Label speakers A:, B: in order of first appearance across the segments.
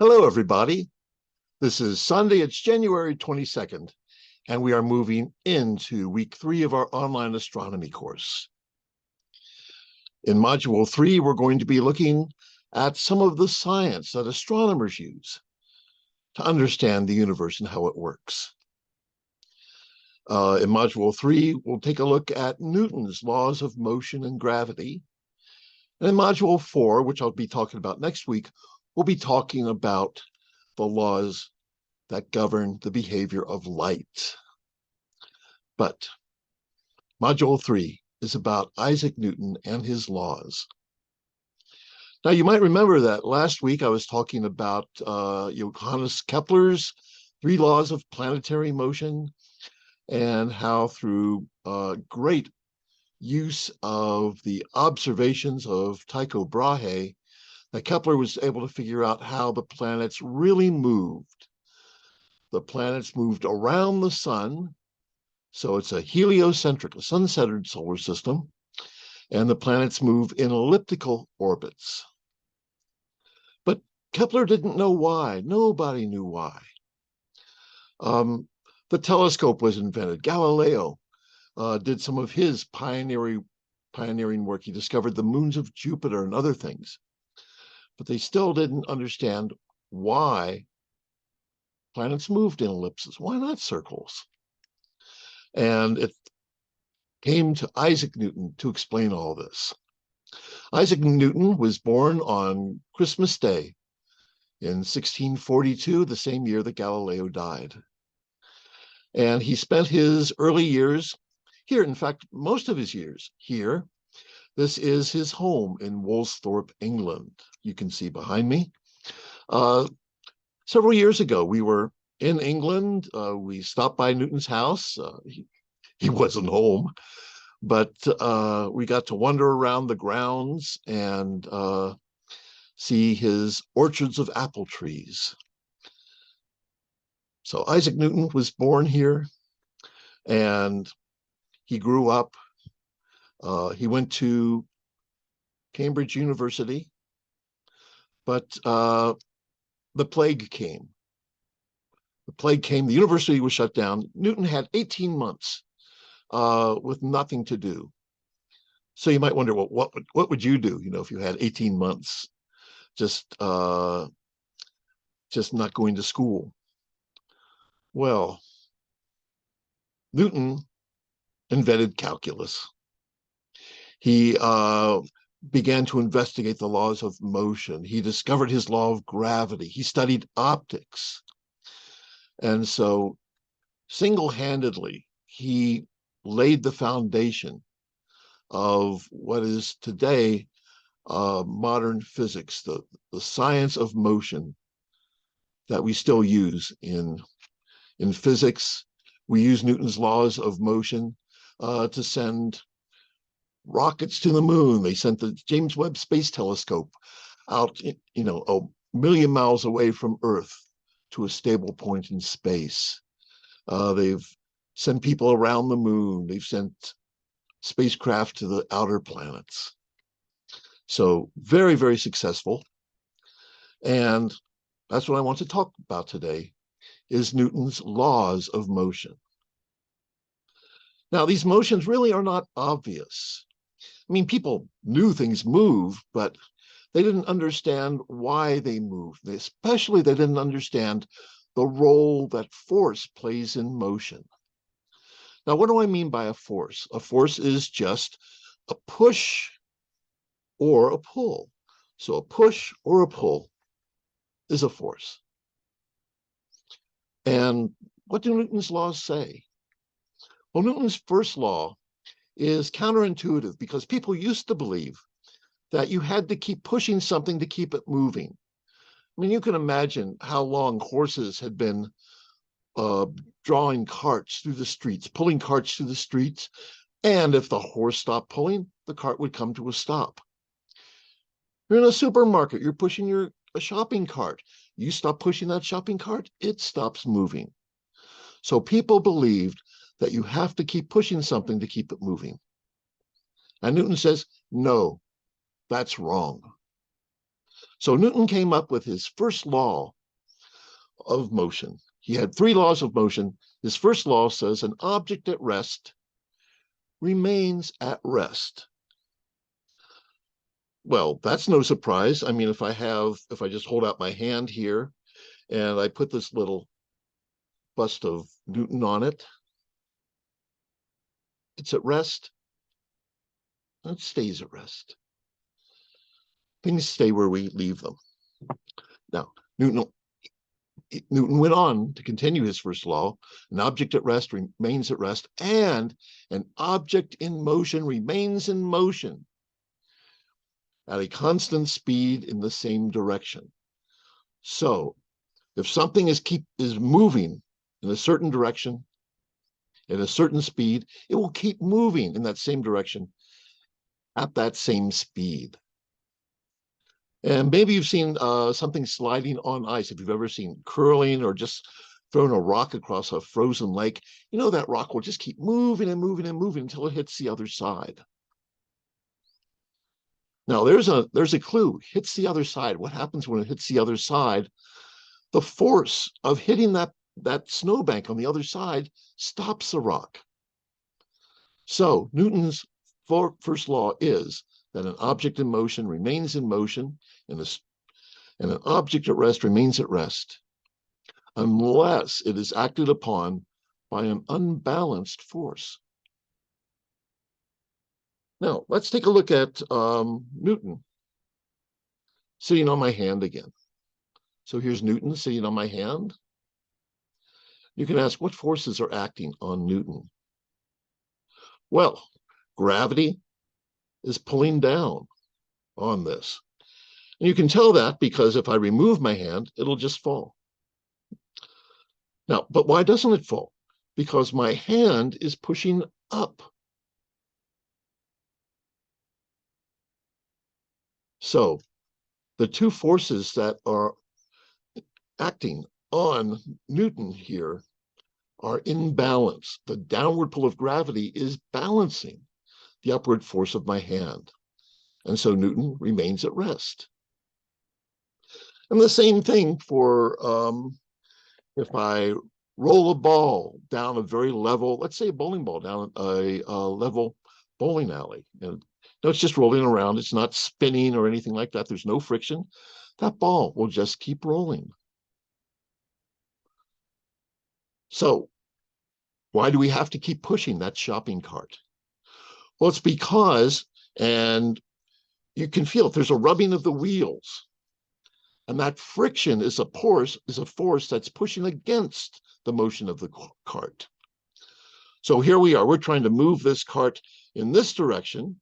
A: Hello, everybody. This is Sunday. It's January 22nd, and we are moving into week 3 of our online astronomy course. In Module 3, we're going to be looking at some of the science that astronomers use to understand the universe and how it works. In Module 3, we'll take a look at Newton's laws of motion and gravity. And in Module 4, which I'll be talking about next week, we'll be talking about the laws that govern the behavior of light. But Module 3 is about Isaac Newton and his laws. Now, you might remember that last week I was talking about Johannes Kepler's 3 laws of planetary motion and how through great use of the observations of Tycho Brahe, that Kepler was able to figure out how the planets really moved. The planets moved around the sun, so it's a heliocentric, a sun-centered solar system, and the planets move in elliptical orbits. But Kepler didn't know why. Nobody knew why. The telescope was invented. Galileo did some of his pioneering work. He discovered the moons of Jupiter and other things. But they still didn't understand why planets moved in ellipses. Why not circles? And it came to Isaac Newton to explain all this. Isaac Newton was born on Christmas Day in 1642, the same year that Galileo died. And he spent his early years here, in fact, most of his years here. This is his home in Woolsthorpe, England. You can see behind me. Several years ago, we were in England. We stopped by Newton's house. He wasn't home, but we got to wander around the grounds and see his orchards of apple trees. So Isaac Newton was born here, and he grew up. He went to Cambridge University, but the plague came. The university was shut down. Newton had 18 months with nothing to do. So you might wonder, well, what would you do, if you had 18 months just not going to school? Well, Newton invented calculus. He began to investigate the laws of motion. He discovered his law of gravity. He studied optics. And so single-handedly, he laid the foundation of what is today modern physics, the science of motion that we still use in physics. We use Newton's laws of motion to send rockets to the moon. They sent the James Webb Space Telescope out, a million miles away from Earth to a stable point in space. They've sent people around the moon. They've sent spacecraft to the outer planets. So very, very successful. And that's what I want to talk about today, is Newton's laws of motion. Now, these motions really are not obvious. I mean, people knew things move, but they didn't understand why they moved. Especially, they didn't understand the role that force plays in motion. Now, what do I mean by a force? A force is just a push or a pull. So a push or a pull is a force. And what do Newton's laws say? Well, Newton's first law is counterintuitive because people used to believe that you had to keep pushing something to keep it moving. I mean, you can imagine how long horses had been drawing carts through the streets, pulling carts through the streets. And if the horse stopped pulling, the cart would come to a stop. You're in a supermarket, you're pushing a shopping cart. You stop pushing that shopping cart, it stops moving. So people believed that you have to keep pushing something to keep it moving. And Newton says, no, that's wrong. So Newton came up with his first law of motion. He had three laws of motion. His first law says an object at rest remains at rest. Well, that's no surprise. I mean, if I just hold out my hand here and I put this little bust of Newton on it, it's at rest. It stays at rest. Things stay where we leave them. Now, Newton went on to continue his first law. An object at rest remains at rest, and an object in motion remains in motion at a constant speed in the same direction. So if something is moving in a certain direction, at a certain speed, it will keep moving in that same direction at that same speed. And maybe you've seen something sliding on ice. If you've ever seen curling or just thrown a rock across a frozen lake, you know that rock will just keep moving and moving and moving until it hits the other side. Now there's a clue. Hits the other side. What happens when it hits the other side? The force of hitting that snowbank on the other side stops the rock. So Newton's first law is that an object in motion remains in motion, and an object at rest remains at rest, unless it is acted upon by an unbalanced force. Now, let's take a look at Newton sitting on my hand again. So here's Newton sitting on my hand. You can ask, what forces are acting on Newton? Well, gravity is pulling down on this. And you can tell that because if I remove my hand, it'll just fall. Now, but why doesn't it fall? Because my hand is pushing up. So the two forces that are acting on Newton here are in balance. The downward pull of gravity is balancing the upward force of my hand. And so Newton remains at rest. And the same thing for if I roll a ball down a very level, let's say a bowling ball down a level bowling alley. And no, it's just rolling around. It's not spinning or anything like that. There's no friction. That ball will just keep rolling. So why do we have to keep pushing that shopping cart? Well, it's because, and you can feel it, there's a rubbing of the wheels. And that friction is a force that's pushing against the motion of the cart. So here we are, we're trying to move this cart in this direction,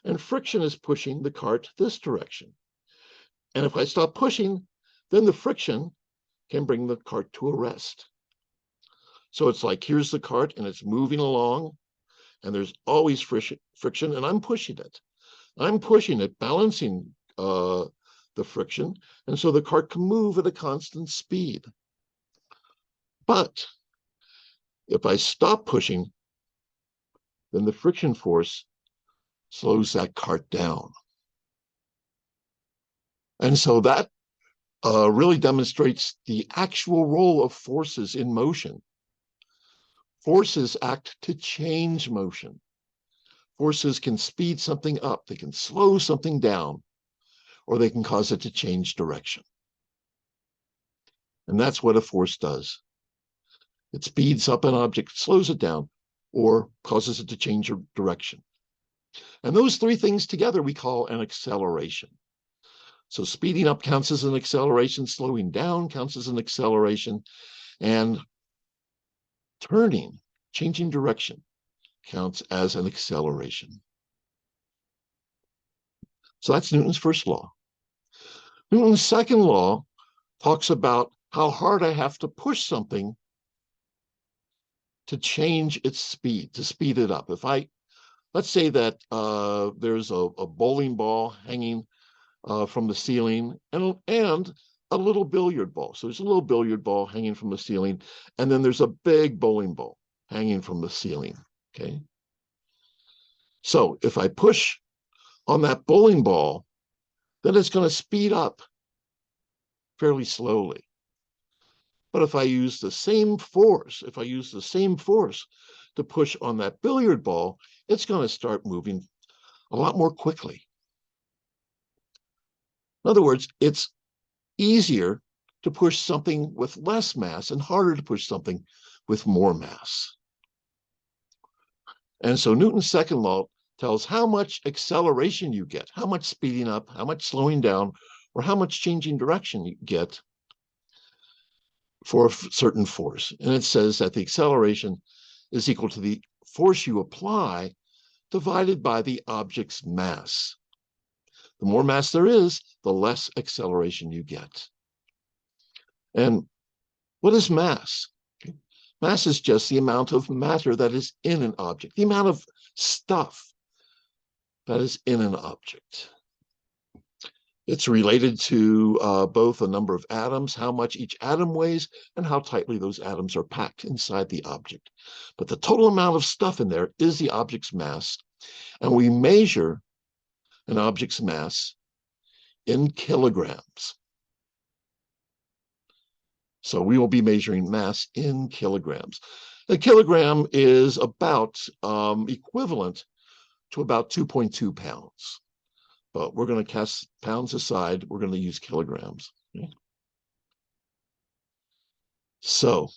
A: and friction is pushing the cart this direction. And if I stop pushing, then the friction can bring the cart to a rest. So it's like, here's the cart and it's moving along, and there's always friction, and I'm pushing it. I'm pushing it, balancing the friction, and so the cart can move at a constant speed. But if I stop pushing, then the friction force slows that cart down. And so that really demonstrates the actual role of forces in motion. Forces act to change motion. Forces can speed something up, they can slow something down, or they can cause it to change direction. And that's what a force does. It speeds up an object, slows it down, or causes it to change direction. And those three things together we call an acceleration. So speeding up counts as an acceleration, slowing down counts as an acceleration, and turning, changing direction, counts as an acceleration. So that's Newton's first law. Newton's second law talks about how hard I have to push something to change its speed, to speed it up. Let's say that there's a bowling ball hanging from the ceiling and a little billiard ball. So there's a little billiard ball hanging from the ceiling, and then there's a big bowling ball hanging from the ceiling, okay? So if I push on that bowling ball, then it's going to speed up fairly slowly. But if I use the same force, to push on that billiard ball, it's going to start moving a lot more quickly. In other words, it's easier to push something with less mass and harder to push something with more mass. And so Newton's second law tells how much acceleration you get, how much speeding up, how much slowing down, or how much changing direction you get for a certain force. And it says that the acceleration is equal to the force you apply divided by the object's mass. The more mass there is, the less acceleration you get. And what is mass? Mass is just the amount of matter that is in an object, the amount of stuff that is in an object. It's related to both a number of atoms, how much each atom weighs, and how tightly those atoms are packed inside the object. But the total amount of stuff in there is the object's mass, and we measure an object's mass in kilograms. So we will be measuring mass in kilograms. A kilogram is about equivalent to about 2.2 pounds. But we're going to cast pounds aside. We're going to use kilograms. Okay? So,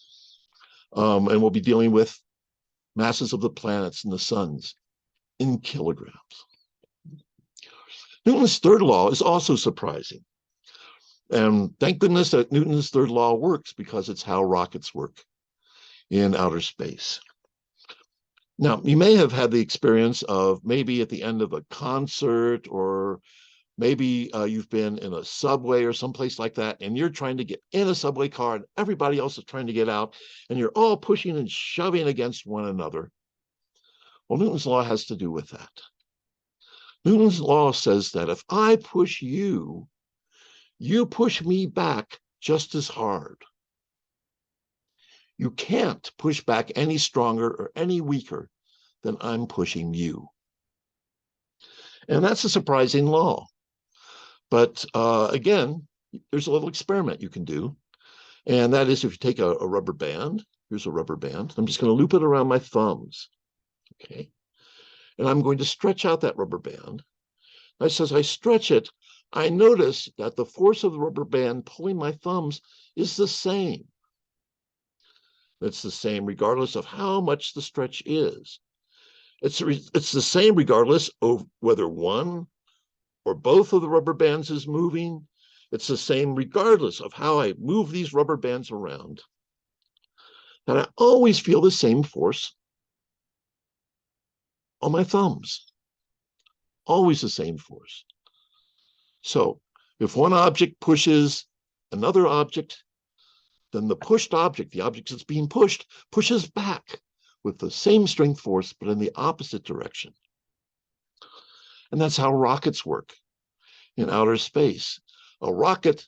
A: and we'll be dealing with masses of the planets and the suns in kilograms. Newton's third law is also surprising. And thank goodness that Newton's third law works, because it's how rockets work in outer space. Now, you may have had the experience of maybe at the end of a concert, or maybe you've been in a subway or someplace like that, and you're trying to get in a subway car and everybody else is trying to get out, and you're all pushing and shoving against one another. Well, Newton's law has to do with that. Newton's law says that if I push you, you push me back just as hard. You can't push back any stronger or any weaker than I'm pushing you. And that's a surprising law. But again, there's a little experiment you can do. And that is, if you take a rubber band, here's a rubber band. I'm just going to loop it around my thumbs. Okay. And I'm going to stretch out that rubber band. As I stretch it, I notice that the force of the rubber band pulling my thumbs is the same. It's the same regardless of how much the stretch is. It's the same regardless of whether one or both of the rubber bands is moving. It's the same regardless of how I move these rubber bands around. And I always feel the same force on my thumbs. Always the same force. So if one object pushes another object, then the pushed object, the object that's being pushed, pushes back with the same strength force, but in the opposite direction. And that's how rockets work in outer space. A rocket,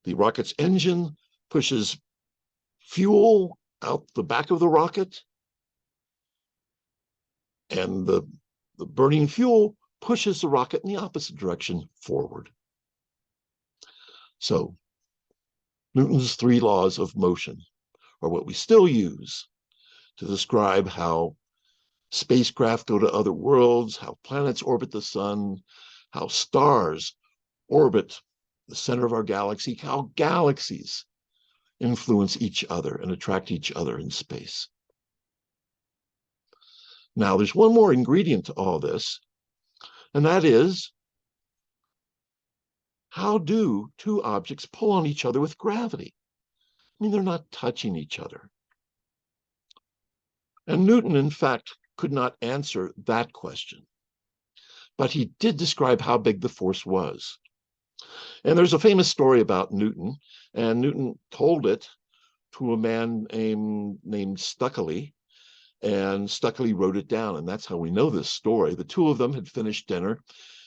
A: the rocket's engine pushes fuel out the back of the rocket, and the burning fuel pushes the rocket in the opposite direction forward. So Newton's three laws of motion are what we still use to describe how spacecraft go to other worlds, how planets orbit the sun, how stars orbit the center of our galaxy, how galaxies influence each other and attract each other in space. Now, there's one more ingredient to all this, and that is, how do two objects pull on each other with gravity? I mean, they're not touching each other. And Newton, in fact, could not answer that question. But he did describe how big the force was. And there's a famous story about Newton, and Newton told it to a man named Stuckley, and Stuckley wrote it down, and that's how we know this story. The two of them had finished dinner,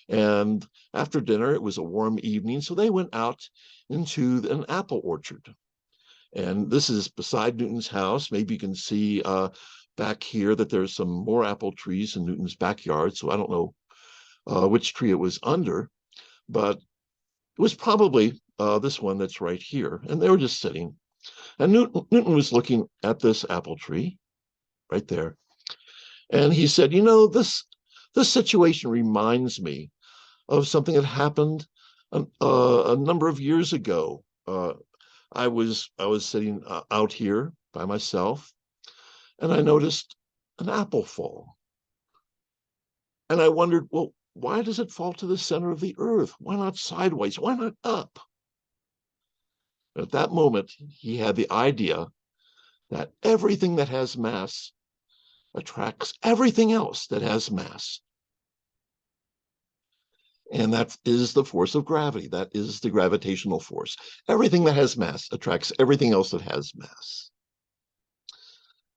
A: and after dinner, it was a warm evening, so they went out into an apple orchard. And this is beside Newton's house. Maybe you can see back here that there's some more apple trees in Newton's backyard, so I don't know which tree it was under. but it was probably this one that's right here. And they were just sitting. And Newton was looking at this apple tree right there. And he said, this situation reminds me of something that happened a number of years ago. I was sitting out here by myself, and I noticed an apple fall. And I wondered, well, why does it fall to the center of the earth? Why not sideways? Why not up? At that moment, he had the idea that everything that has mass attracts everything else that has mass. And that is the force of gravity. That is the gravitational force. Everything that has mass attracts everything else that has mass.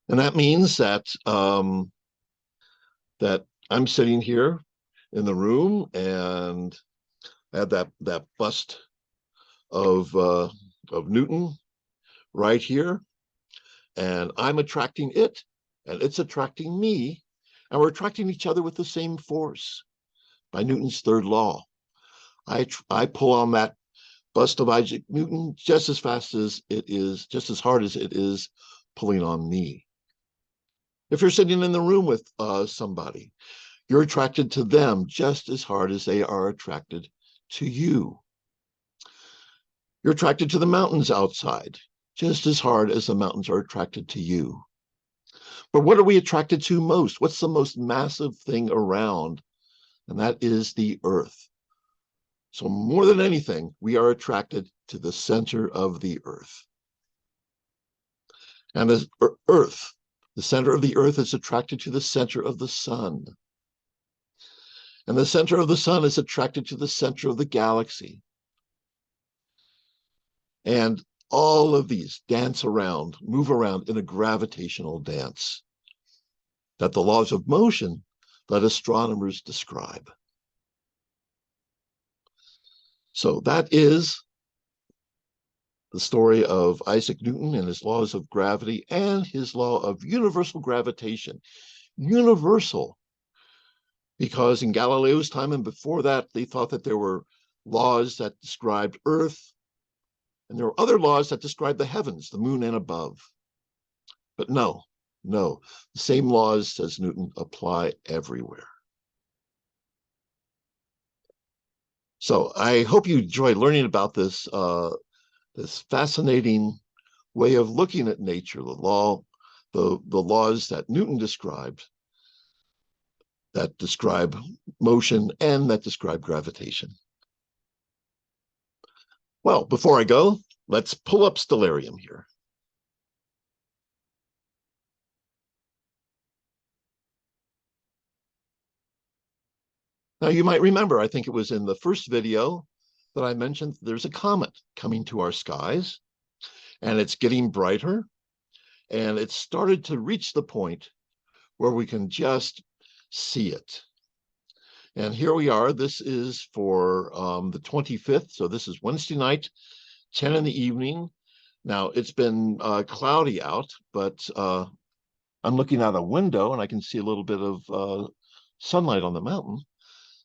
A: And that means that I'm sitting here in the room, and I have that bust of Newton right here, and I'm attracting it, and it's attracting me, and we're attracting each other with the same force by Newton's third law. I pull on that bust of Isaac Newton just as fast as it is, just as hard as it is pulling on me. If you're sitting in the room with somebody, you're attracted to them just as hard as they are attracted to you. You're attracted to the mountains outside just as hard as the mountains are attracted to you. But what are we attracted to most? What's the most massive thing around? And that is the earth. So more than anything, we are attracted to the center of the earth. And the earth, the center of the earth, is attracted to the center of the sun. And the center of the sun is attracted to the center of the galaxy. And all of these dance around, move around in a gravitational dance that the laws of motion that astronomers describe. So that is the story of Isaac Newton and his laws of gravity and his law of universal gravitation. Universal, because in Galileo's time and before that, they thought that there were laws that described Earth, and there were other laws that described the heavens, the moon and above. But no, the same laws, says Newton, apply everywhere. So I hope you enjoy learning about this fascinating way of looking at nature, the laws that Newton described, that describe motion and that describe gravitation. Well, before I go, let's pull up Stellarium here. Now, you might remember, I think it was in the first video that I mentioned there's a comet coming to our skies, and it's getting brighter, and it's started to reach the point where we can just see it. And here we are. This is for the 25th. So this is Wednesday night, 10 in the evening. Now, it's been cloudy out, but I'm looking out a window, and I can see a little bit of sunlight on the mountain.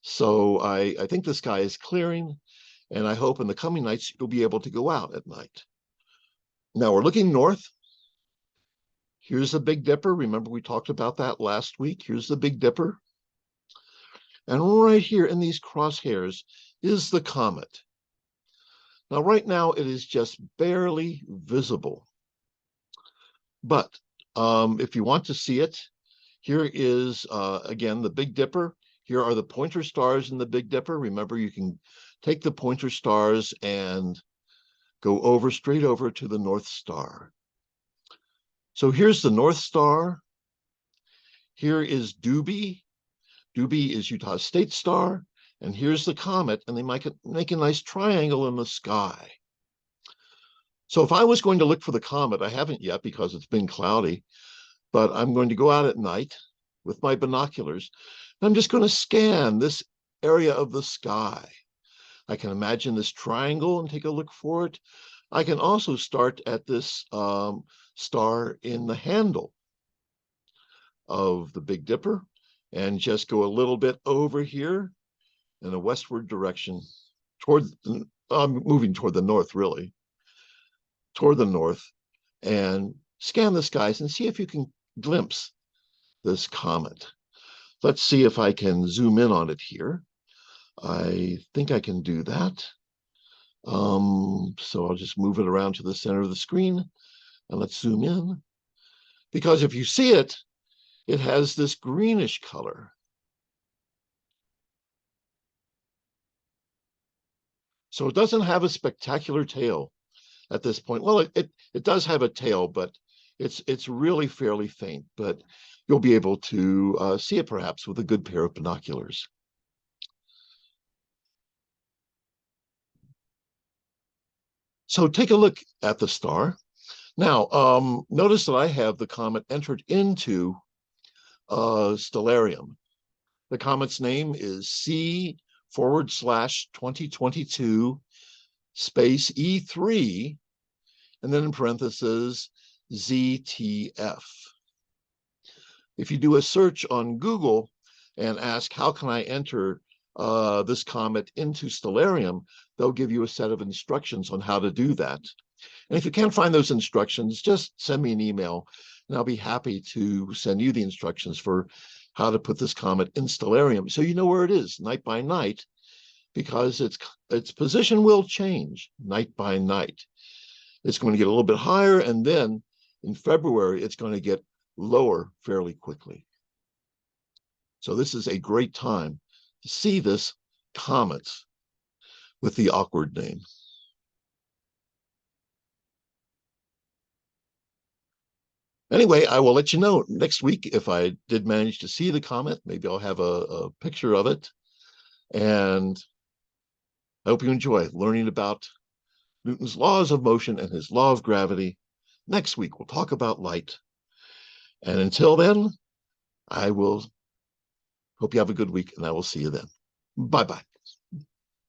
A: So I think the sky is clearing, and I hope in the coming nights you'll be able to go out at night. Now we're looking north. Here's the Big Dipper. Remember we talked about that last week. Here's the Big Dipper. And right here in these crosshairs is the comet. Now right now it is just barely visible. But if you want to see it, here is, again, the Big Dipper. Here are the pointer stars in the Big Dipper. Remember, you can take the pointer stars and go straight over to the North Star. So here's the North Star. Here is Dubhe. Dubhe is Utah's state star. And here's the comet, and they make a nice triangle in the sky. So if I was going to look for the comet, I haven't yet because it's been cloudy, but I'm going to go out at night with my binoculars. I'm just going to scan this area of the sky. I can imagine this triangle and take a look for it. I can also start at this star in the handle of the Big Dipper and just go a little bit over here in a westward direction toward, I'm moving toward the north, really, toward the north, and scan the skies and see if you can glimpse this comet. Let's see if I can zoom in on it here. I think I can do that. So I'll just move it around to the center of the screen and let's zoom in. Because if you see it, it has this greenish color. So it doesn't have a spectacular tail at this point. Well, it does have a tail, but it's really fairly faint, but you'll be able to see it perhaps with a good pair of binoculars. So take a look at the star. Now, notice that I have the comet entered into Stellarium. The comet's name is C/2022 space E3, and then in parentheses, ZTF. If you do a search on Google and ask, how can I enter this comet into Stellarium, they'll give you a set of instructions on how to do that. And if you can't find those instructions, just send me an email and I'll be happy to send you the instructions for how to put this comet in Stellarium so you know where it is night by night, because its position will change night by night. It's going to get a little bit higher, and then in February, it's going to get lower fairly quickly. So this is a great time to see this comet with the awkward name. Anyway, I will let you know next week if I did manage to see the comet. Maybe I'll have a picture of it. And I hope you enjoy learning about Newton's laws of motion and his law of gravity. Next week, we'll talk about light. And until then, I will hope you have a good week, and I will see you then. Bye-bye.